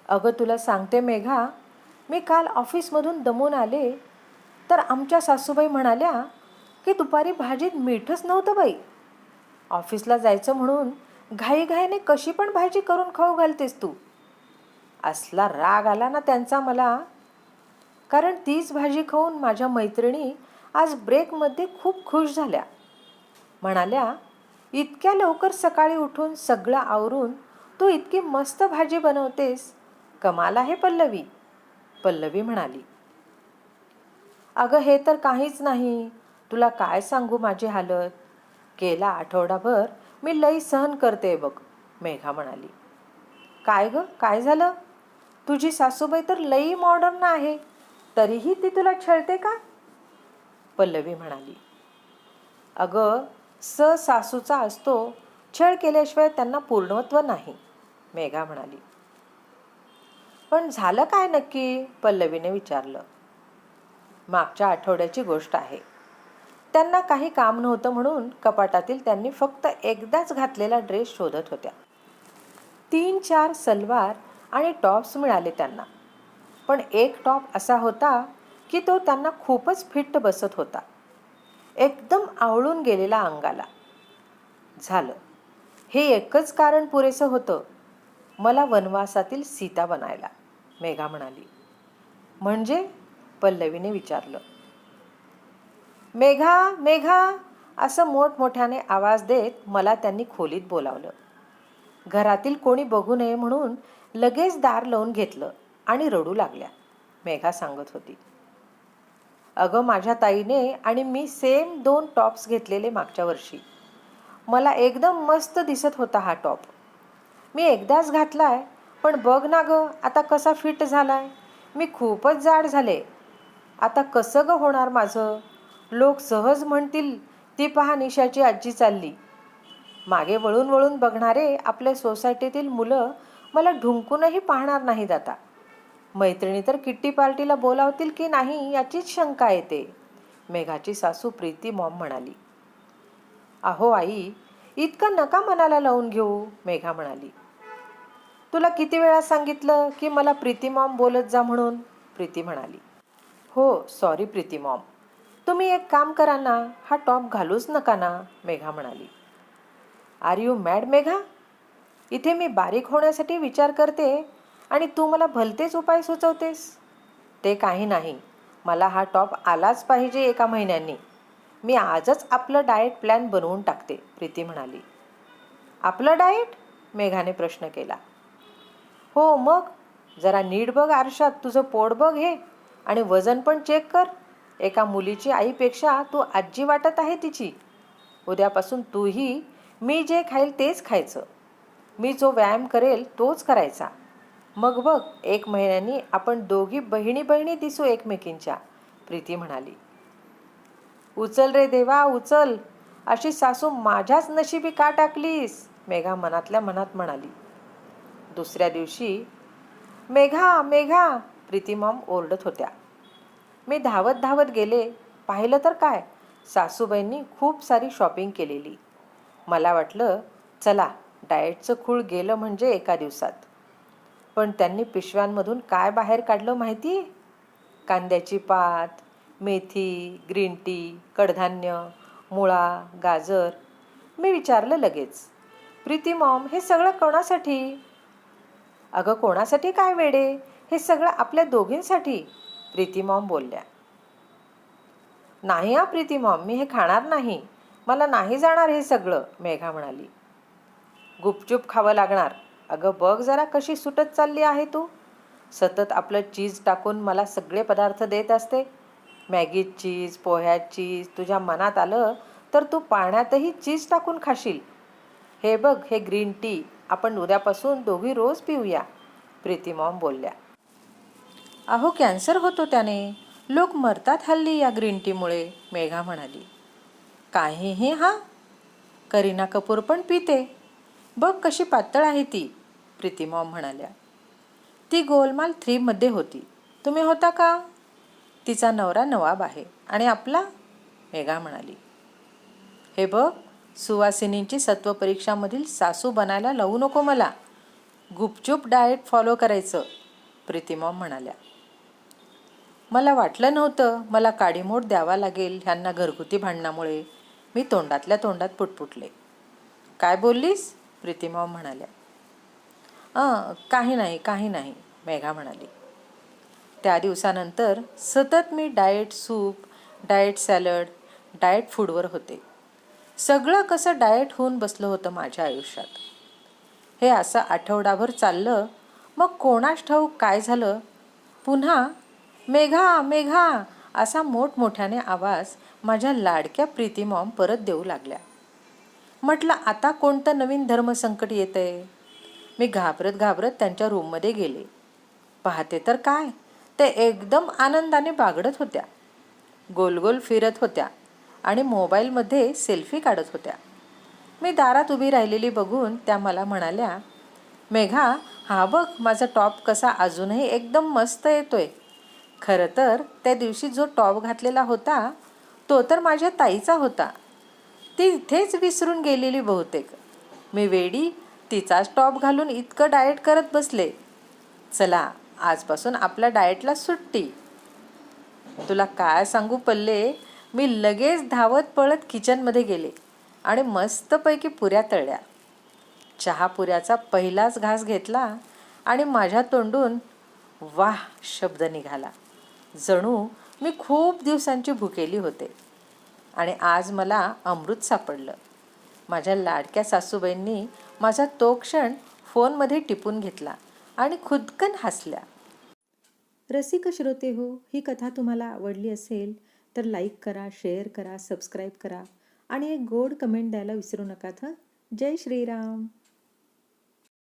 अगं तुला सांगते मेघा, मी काल ऑफिसमधून दमून आले तर आमच्या सासूबाई म्हणाल्या की दुपारी भाजीत मीठच नव्हतं बाई. ऑफिसला जायचं म्हणून घाईघाईने कशी पण भाजी करून खाऊ घालतेस तू. असला राग आला ना त्यांचा मला, कारण तीच भाजी खाऊन माझ्या मैत्रिणी आज ब्रेकमध्ये खूप खुश झाल्या. म्हणाल्या, इतक्या लवकर सकाळी उठून सगळं आवरून तू इतकी मस्त भाजी बनवतेस, कमाल आहे पल्लवी. पल्लवी म्हणाली, अगं हे तर काहीच नाही, तुला काय सांगू माझी हालत. गेला आठवडाभर मी लई सहन करते बघ. मेघा म्हणाली. काय गं, काय झालं? तुझी सासूबाई तर लई मॉडर्न आहे, तरीही ती तुला छळते का? पल्लवी म्हणाली, अगं सासूचा असतो, छळ केल्याशिवाय त्यांना पूर्णत्व नाही. मेघा म्हणाली. पण झालं काय नक्की? पल्लवीने विचारलं. मागच्या आठवड्याची गोष्ट आहे. त्यांना काही काम नव्हतं म्हणून कपाटातील त्यांनी फक्त एकदाच घातलेला ड्रेस शोधत होत्या. 3-4 सलवार आणि टॉप्स मिळाले त्यांना, पण एक टॉप असा होता की तो त्यांना खूपच फिट्ट बसत होता, एकदम आवळून गेलेला अंगाला. झालं, हे एकच कारण पुरेसं होतं मला वनवासातील सीता बनायला. मेघा म्हणाली. म्हणजे? पल्लवीने विचारलं. मेघा मेघा असं मोठमोठ्याने आवाज देत मला त्यांनी खोलीत बोलावलं. घरातील कोणी बघू नये म्हणून लगेच दार लावून घेतलं आणि रडू लागल्या. मेघा सांगत होती, अगं माझ्या ताईने आणि मी सेम 2 टॉप्स घेतलेले मागच्या वर्षी. मला एकदम मस्त दिसत होता हा टॉप. मी एकदाच घातलाय, पण बघ ना गं आता कसा फिट झालाय. मी खूपच जाड झाले. आता कसं गं होणार माझं? लोक सहज म्हणतील, ती पहा निशाची आजी चालली. मागे वळून वळून बघणारे आपल्या सोसायटीतील मुलं मला ढुंकूनही पाहणार नाहीत आता. मैत्रिणी तर किट्टी पार्टीला बोलावतील की नाही याचीच शंका येते. मेघाची सासू प्रीती मॉम म्हणाली. अहो आई, इतकं नका मनाला लावून घेऊ. मेघा म्हणाली. तुला किती वेळा सांगितलं की मला प्रीती मॉम बोलत जा म्हणून? प्रीती म्हणाली. हो सॉरी प्रीती मॉम, तुम्ही एक काम करा ना, हा टॉप घालूच नका ना. मेघा म्हणाली. R you mad Megha? इथे मी बारीक होण्यासाठी विचार करते आणि तू मला भलतेच उपाय सुचवतेस. ते काही नाही, मला हा टॉप आलाच पाहिजे एका महिन्यांनी. मी आजच आपलं डाएट प्लॅन बनवून टाकते. प्रीती म्हणाली. आपलं डाएट? मेघाने प्रश्न केला. हो मग, जरा नीट बघ आरशात, तुझं पोट बघ हे, आणि वजन पण चेक कर. एका मुलीची आईपेक्षा तू आजी वाटत आहे तिची. उद्यापासून तूही मी जे खाईल तेच खायचं. मी जो व्यायाम करेल तोच करायचा. मग बघ 1 महिन्यानी आपण दोघी बहिणी बहिणी दिसू एकमेकींच्या. प्रीती म्हणाली. उचल रे देवा उचल, अशी सासू माझ्याच नशिबी का टाकलीस? मेघा मनातल्या मनात म्हणाली. दुसऱ्या दिवशी मेघा मेघा प्रीती मॉम ओरडत होत्या. मी धावत धावत गेले. पाहिलं तर काय, सासूबाईंनी खूप सारी शॉपिंग केलेली. मला वाटलं चला डाएटचं खूळ गेलं म्हणजे एका दिवसात. पण त्यांनी पिशव्यांमधून काय बाहेर काढलं माहिती? कांद्याची पात, मेथी, ग्रीन टी, कडधान्य, मुळा, गाजर. मी विचारलं लगेच, प्रीती मॉम हे सगळं कोणासाठी? अगं कोणासाठी काय वेडे, हे सगळं आपल्या दोघींसाठी. प्रीती मॉम बोलल्या. नाही हा प्रीती मॉम, मी हे खाणार नाही. मला नाही जाणार हे सगळं. मेघा म्हणाली. गुपचूप खावं लागणार. अगं बघ जरा कशी सुटत चालली आहे तू. सतत आपलं चीज टाकून मला सगळे पदार्थ देत असते. मॅगीत चीज, पोह्यात चीज. तुझ्या मनात आलं तर तू पाण्यातही चीज टाकून खाशील. हे बघ हे ग्रीन टी, आपण उद्यापासून दोघी रोज पिऊया. प्रीती मॉम बोलल्या. अहो कॅन्सर होतो त्याने, लोक मरतात हल्ली या ग्रीन टीमुळे. मेघा म्हणाली. काहीही हा, करीना कपूर पण पिते. बघ कशी पातळ आहे ती. प्रीती मॉम म्हणाल्या. ती गोलमाल 3 मध्ये होती. तुम्ही होता का? तिचा नवरा नवाब आहे आणि आपला? मेघा म्हणाली. हे बघ, सुवासिनींची सत्वपरीक्षामधील सासू बनायला लावू नको मला. गुपचूप डाएट फॉलो करायचं, प्रीतीमॉम म्हणाल्या. मला वाटलं नव्हतं मला काडीमोड द्यावा लागेल ह्यांना घरगुती भांडणामुळे. मी तोंडातल्या तोंडात पुटपुटले. काय बोललीस? प्रीतीमॉम म्हणाल्या. काही नाही, मेघा म्हणाली. त्या दिवसानंतर सतत मी diet soup, diet salad, diet फूडवर होते. सगळं कसं डाएट होऊन बसलं होतं माझ्या आयुष्यात. हे असं आठवडाभर चाललं. मग कोणास ठाऊक काय झालं, पुन्हा मेघा मेघा असा मोठमोठ्याने आवाज माझ्या लाडक्या प्रीतीमॉम परत देऊ लागल्या. म्हटलं आता कोणतं नवीन धर्मसंकट येतंय. मी घाबरत त्यांच्या रूममध्ये गेले. पाहते तर काय, ते एकदम आनंदाने बागडत होत्या, गोलगोल फिरत होत्या आणि मोबाईलमध्ये सेल्फी काढत होत्या. मी दारात उभी राहिलेली बघून त्या मला म्हणाल्या, मेघा हा बघ माझा टॉप कसा अजूनही एकदम मस्त येतोय. खरं तर त्या दिवशी जो टॉप घातलेला होता तो तर माझ्या ताईचा होता. ती इथेच विसरून गेलेली बहुतेक. मी वेडी तिचाच टॉप घालून इतकं डाएट करत बसले. चला आजपासून आपल्या डाएटला सुट्टी. तुला काय सांगू पल्ले, मी लगेच धावत पळत किचनमध्ये गेले आणि मस्तपैकी पुऱ्या तळल्या. चहा पुऱ्याचा पहिलाच घास घेतला आणि माझ्या तोंडून वाह शब्द निघाला. जणू मी खूप दिवसांची भुकेली होते आणि आज मला अमृत सापडलं. माझ्या लाडक्या सासूबाईंनी माझा तो क्षण फोनमध्ये टिपून घेतला आणि खुदकन हसल्या. रसिक श्रोते हो, ही कथा तुम्हाला आवडली असेल तर लाईक करा, शेअर करा, सबस्क्राईब करा आणि एक गोड कमेंट द्यायला विसरू नका. जय श्रीराम.